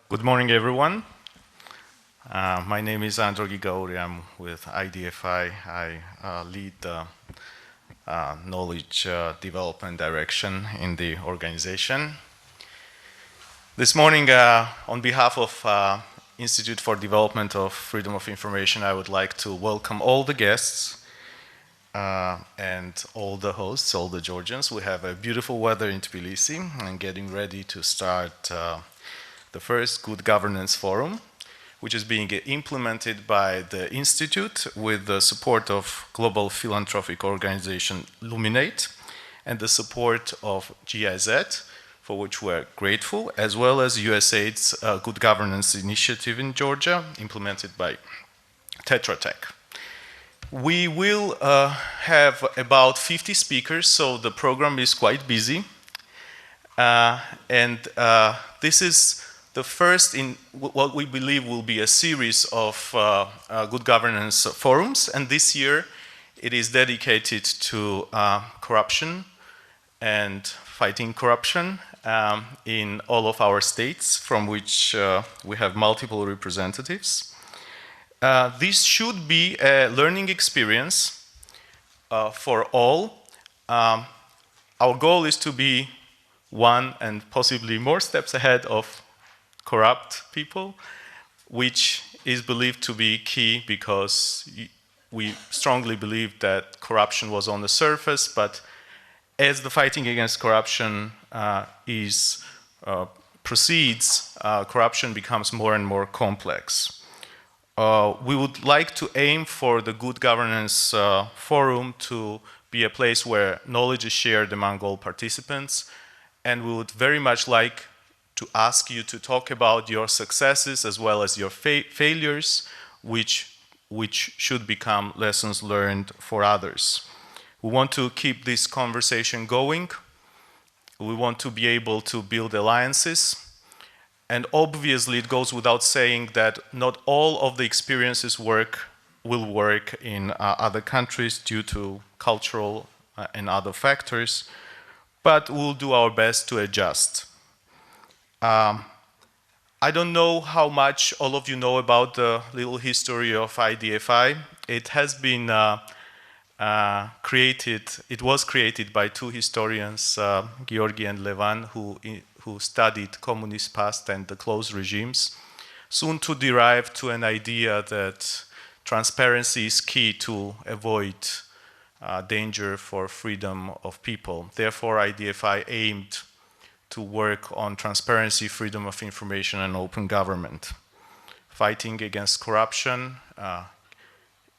Good morning, everyone. My name is Andro Gigauri. I'm with IDFI. I lead the knowledge development direction in the organization. This morning, on behalf of Institute for Development of Freedom of Information, I would like to welcome all the guests and all the hosts, all the Georgians. We have a beautiful weather in Tbilisi and getting ready to start the first Good Governance Forum, which is being implemented by the Institute with the support of global philanthropic organization Luminate and the support of GIZ, for which we're grateful, as well as USAID's Good Governance Initiative in Georgia, implemented by Tetra Tech. We will have about 50 speakers, so the program is quite busy. This is the first in what we believe will be a series of good governance forums, and this year it is dedicated to corruption and fighting corruption in all of our states, from which we have multiple representatives. This should be a learning experience for all. Our goal is to be one and possibly more steps ahead of corrupt people, which is believed to be key because we strongly believe that corruption was on the surface, but as the fighting against corruption proceeds, corruption becomes more and more complex. We would like to aim for the Good Governance Forum to be a place where knowledge is shared among all participants, and we would very much like to ask you to talk about your successes as well as your failures, which should become lessons learned for others. We want to keep this conversation going. We want to be able to build alliances. And obviously, it goes without saying that not all of the experiences will work in other countries due to cultural and other factors, but we'll do our best to adjust. I don't know how much all of you know about the little history of IDFI. It has been it was created by two historians, Giorgi and Levan, who studied communist past and the closed regimes, soon to derive to an idea that transparency is key to avoid danger for freedom of people. Therefore, IDFI aimed to work on transparency, freedom of information, and open government. Fighting against corruption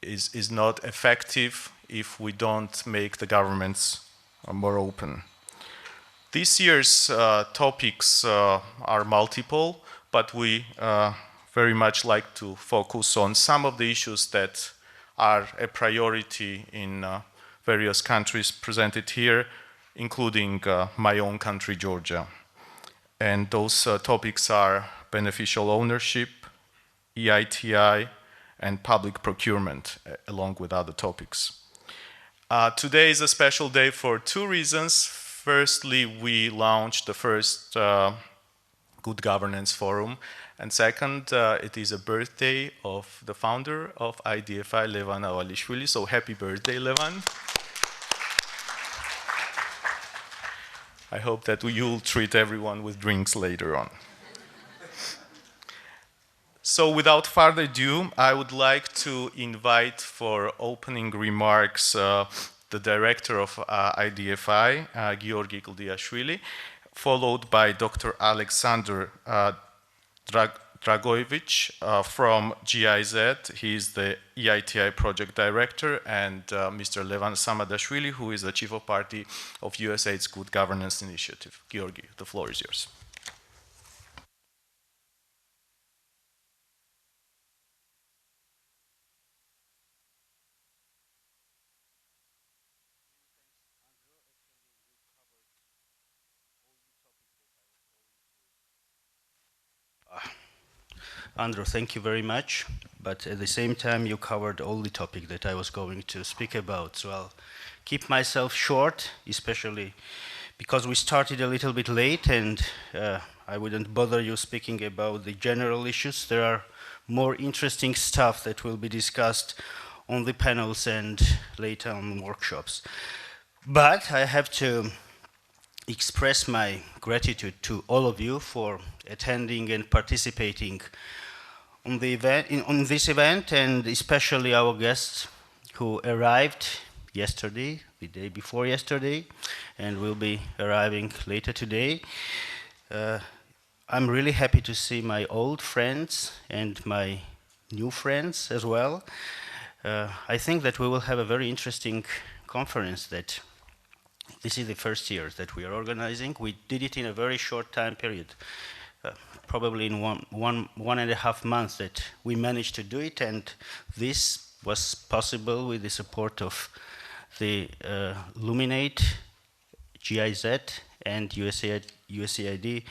is not effective if we don't make the governments more open. This year's topics are multiple, but we very much like to focus on some of the issues that are a priority in various countries presented here, including my own country, Georgia. And those topics are beneficial ownership, EITI, and public procurement, along with other topics. Today is a special day for two reasons. Firstly, we launched the first Good Governance Forum, and second, it is a birthday of the founder of IDFI, Levan. So happy birthday, Levan. I hope that you'll treat everyone with drinks later on. So without further ado, I would like to invite for opening remarks the director of IDFI, Giorgi Kldiashvili, followed by Dr. Aleksandar Dragojlović from GIZ. He is the EITI project director, and Mr. Levan Samadashvili, who is the chief of party of USAID's Good Governance Initiative. Giorgi, the floor is yours. Andro, thank you very much. But at the same time, you covered all the topic that I was going to speak about. So I'll keep myself short, especially because we started a little bit late, and I wouldn't bother you speaking about the general issues. There are more interesting stuff that will be discussed on the panels and later on workshops. But I have to express my gratitude to all of you for attending and participating on the event, on this event, and especially our guests who arrived yesterday, the day before yesterday, and will be arriving later today. I'm really happy to see my old friends and my new friends as well. I think that we will have a very interesting conference. That this is the first year that we are organizing. We did it in a very short time period, probably in one and a half months that we managed to do it, and this was possible with the support of the Luminate, GIZ, and USAID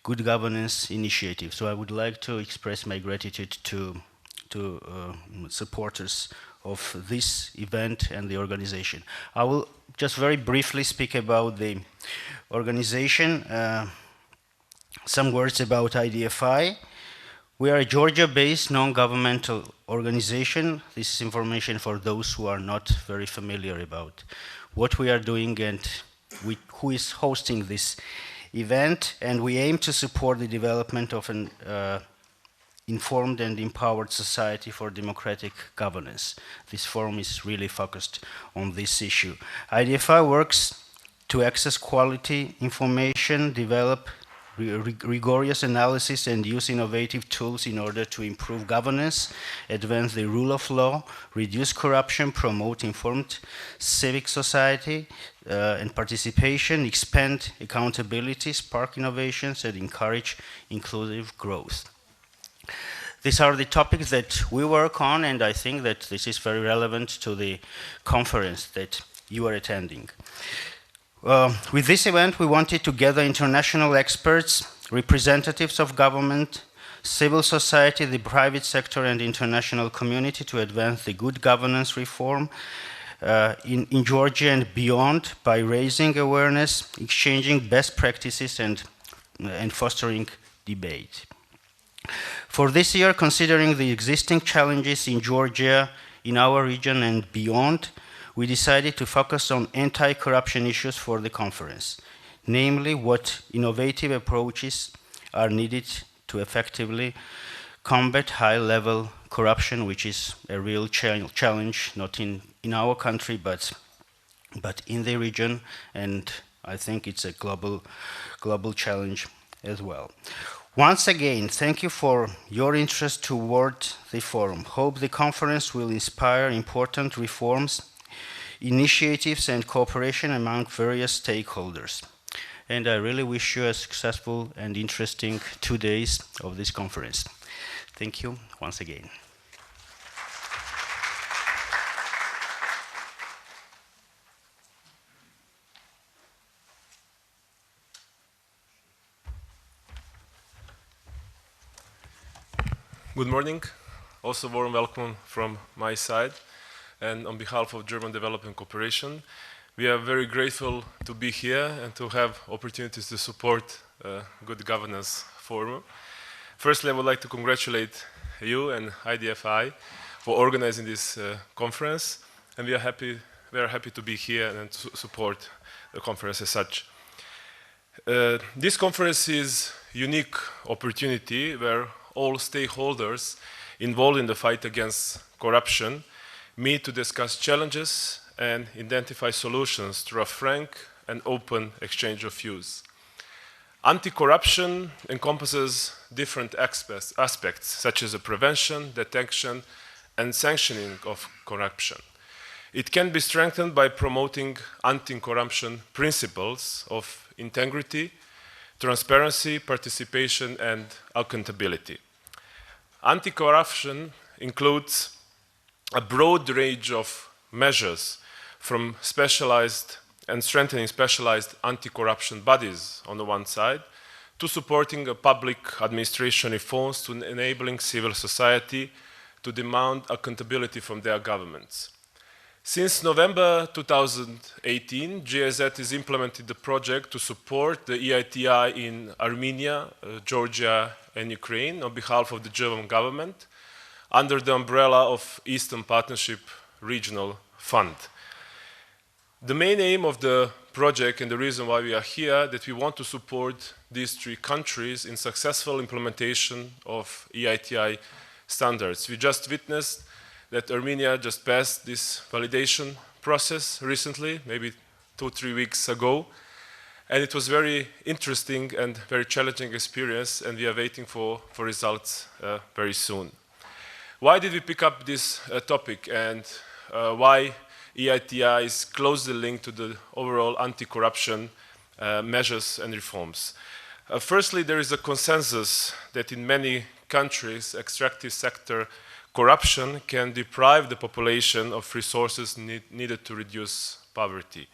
Good Governance Initiative. So I would like to express my gratitude to supporters of this event and the organization. I will just very briefly speak about the organization. Some words about IDFI. We are a Georgia-based non-governmental organization. This is information for those who are not very familiar about what we are doing and who is hosting this event. And we aim to support the development of an informed and empowered society for democratic governance. This forum is really focused on this issue. IDFI works to access quality information, develop rigorous analysis, and use innovative tools in order to improve governance, advance the rule of law, reduce corruption, promote informed civic society and participation, expand accountability, spark innovations, and encourage inclusive growth. These are the topics that we work on, and I think that this is very relevant to the conference that you are attending. With this event, we wanted to gather international experts, representatives of government, civil society, the private sector, and international community to advance the good governance reform in Georgia and beyond by raising awareness, exchanging best practices, and fostering debate. For this year, considering the existing challenges in Georgia, in our region, and beyond, we decided to focus on anti-corruption issues for the conference, namely what innovative approaches are needed to effectively combat high-level corruption, which is a real challenge, not in our country, but in the region, and I think it's a global challenge as well. Once again, thank you for your interest toward the forum. Hope the conference will inspire important reforms, initiatives, and cooperation among various stakeholders. And I really wish you a successful and interesting 2 days of this conference. Thank you once again. Good morning. Also warm welcome from my side. And on behalf of German Development Cooperation, we are very grateful to be here and to have opportunities to support Good Governance Forum. Firstly, I would like to congratulate you and IDFI for organizing this conference, and we are happy to be here and to support the conference as such. This conference is a unique opportunity where all stakeholders involved in the fight against corruption meet to discuss challenges and identify solutions through a frank and open exchange of views. Anti-corruption encompasses different aspects, such as the prevention, detection, and sanctioning of corruption. It can be strengthened by promoting anti-corruption principles of integrity, transparency, participation, and accountability. Anti-corruption includes a broad range of measures, from specialized and strengthening specialized anti-corruption bodies on the one side, to supporting a public administration reforms, to enabling civil society to demand accountability from their governments. Since November 2018, GIZ has implemented the project to support the EITI in Armenia, Georgia, and Ukraine on behalf of the German government under the umbrella of Eastern Partnership Regional Fund. The main aim of the project and the reason why we are here, that we want to support these three countries in successful implementation of EITI standards. We just witnessed that Armenia just passed this validation process recently, maybe 2-3 weeks ago. And it was very interesting and very challenging experience, and we are waiting for results very soon. Why did we pick up this topic, and why EITI is closely linked to the overall anti-corruption measures and reforms? Firstly, there is a consensus that in many countries, extractive sector corruption can deprive the population of resources needed to reduce poverty.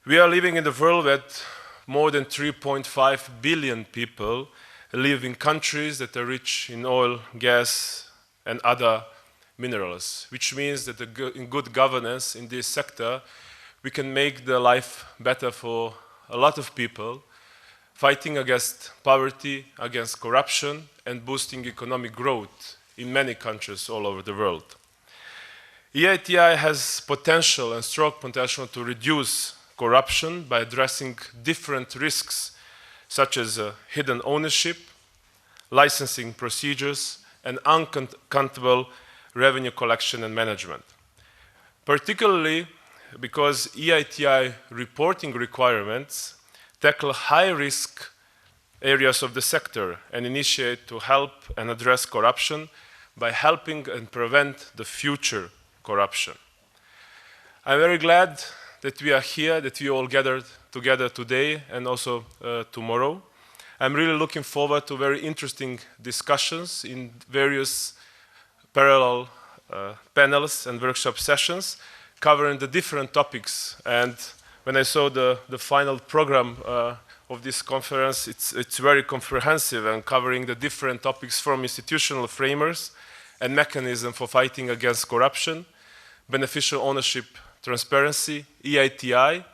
We are living in a world that more than 3.5 billion people live in countries that are rich in oil, gas, and other minerals, which means that in good governance in this sector, we can make the life better for a lot of people, fighting against poverty, against corruption, and boosting economic growth in many countries all over the world. EITI has potential and strong potential to reduce corruption by addressing different risks, such as hidden ownership, licensing procedures, and unaccountable revenue collection and management. Particularly because EITI reporting requirements tackle high-risk areas of the sector and initiate to help and address corruption by helping and prevent the future corruption. I'm very glad that we are here, that we all gathered together today and also tomorrow. I'm really looking forward to very interesting discussions in various parallel panels and workshop sessions covering the different topics. And when I saw the final program of this conference, it's very comprehensive and covering the different topics from institutional framers and mechanism for fighting against corruption, beneficial ownership transparency, EITI,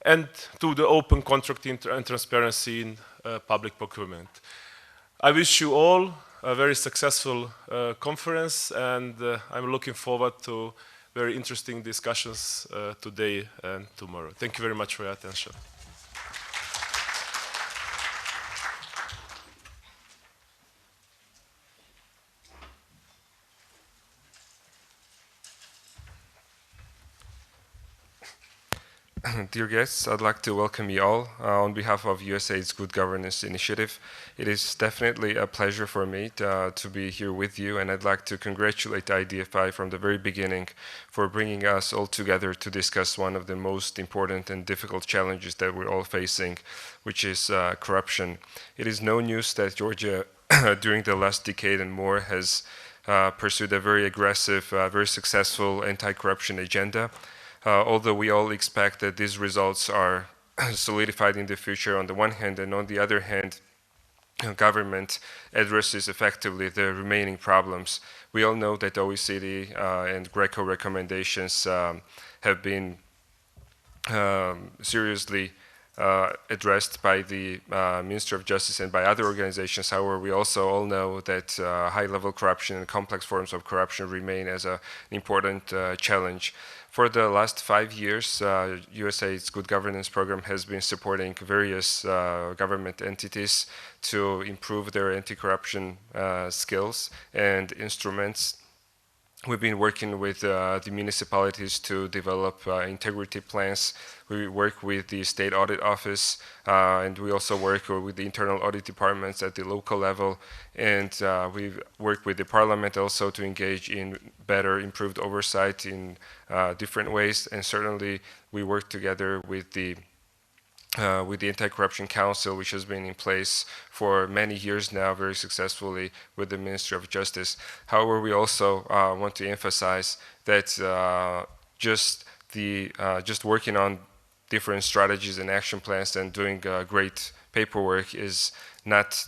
and to the open contracting and transparency in public procurement. I wish you all a very successful conference, and I'm looking forward to very interesting discussions today and tomorrow. Thank you very much for your attention. Dear guests, I'd like to welcome you all on behalf of USAID's Good Governance Initiative. It is definitely a pleasure for me to be here with you, and I'd like to congratulate IDFI from the very beginning for bringing us all together to discuss one of the most important and difficult challenges that we're all facing, which is corruption. It is no news that Georgia, during the last decade and more, has pursued a very aggressive, very successful anti-corruption agenda. Although we all expect that these results are solidified in the future on the one hand, and on the other hand, government addresses effectively the remaining problems. We all know that OECD and Greco recommendations have been seriously addressed by the Minister of Justice and by other organizations. However, we also all know that high-level corruption and complex forms of corruption remain as an important challenge. For the last 5 years, USAID's Good Governance Program has been supporting various government entities to improve their anti-corruption skills and instruments. We've been working with the municipalities to develop integrity plans. We work with the State Audit Office, and we also work with the internal audit departments at the local level. And we work with the parliament also to engage in better, improved oversight in different ways. And certainly, we work together with the Anti-Corruption Council, which has been in place for many years now, very successfully with the Ministry of Justice. However, we also want to emphasize that just working on different strategies and action plans and doing great paperwork is not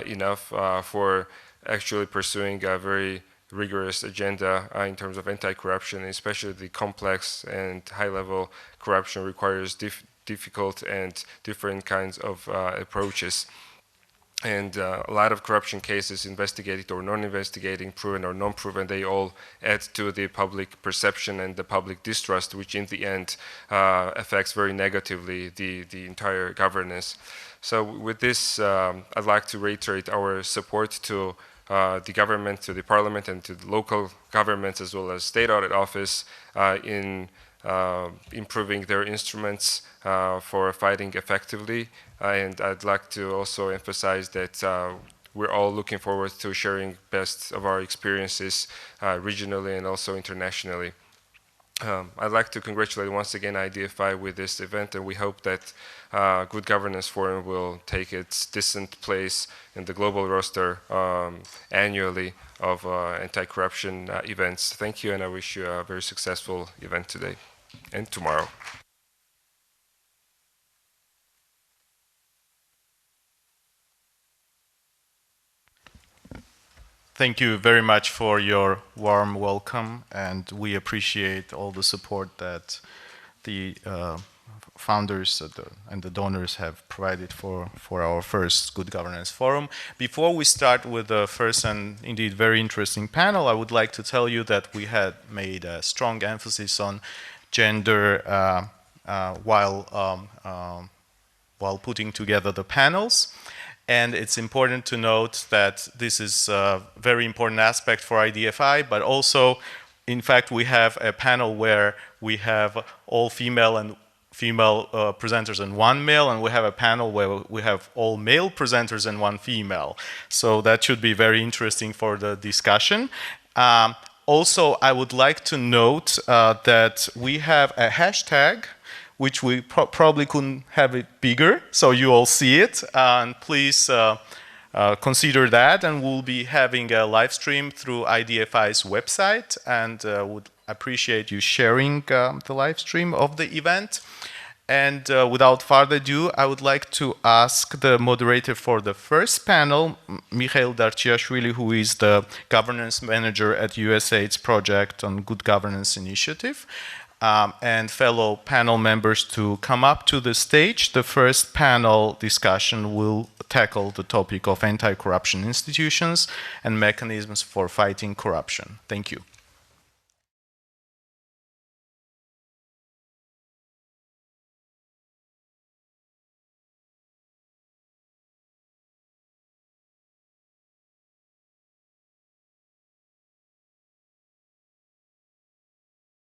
enough for actually pursuing a very rigorous agenda in terms of anti-corruption, especially the complex and high-level corruption requires difficult and different kinds of approaches. And a lot of corruption cases, investigated or non-investigating, proven or non-proven, they all add to the public perception and the public distrust, which in the end affects very negatively the entire governance. So with this, I'd like to reiterate our support to the government, to the parliament, and to the local governments, as well as State Audit Office in improving their instruments for fighting effectively. And I'd like to also emphasize that we're all looking forward to sharing best of our experiences regionally and also internationally. I'd like to congratulate once again IDFI with this event, and we hope that Good Governance Forum will take its decent place in the global roster annually of anti-corruption events. Thank you, and I wish you a very successful event today and tomorrow. Thank you very much for your warm welcome, and we appreciate all the support that the founders and the donors have provided for our first Good Governance Forum. Before we start with the first and indeed very interesting panel, I would like to tell you that we had made a strong emphasis on gender while putting together the panels. And it's important to note that this is a very important aspect for IDFI, but also, in fact, we have a panel where we have all female presenters and one male, and we have a panel where we have all male presenters and one female. So that should be very interesting for the discussion. Also, I would like to note that we have a hashtag which we probably couldn't have it bigger, so you all see it. And please consider that, and we'll be having a live stream through IDFI's website, and would appreciate you sharing the live stream of the event. And without further ado, I would like to ask the moderator for the first panel, Mikhail Darchiashvili, who is the governance manager at USAID's project on Good Governance Initiative, and fellow panel members to come up to the stage. The first panel discussion will tackle the topic of anti-corruption institutions and mechanisms for fighting corruption. Thank you.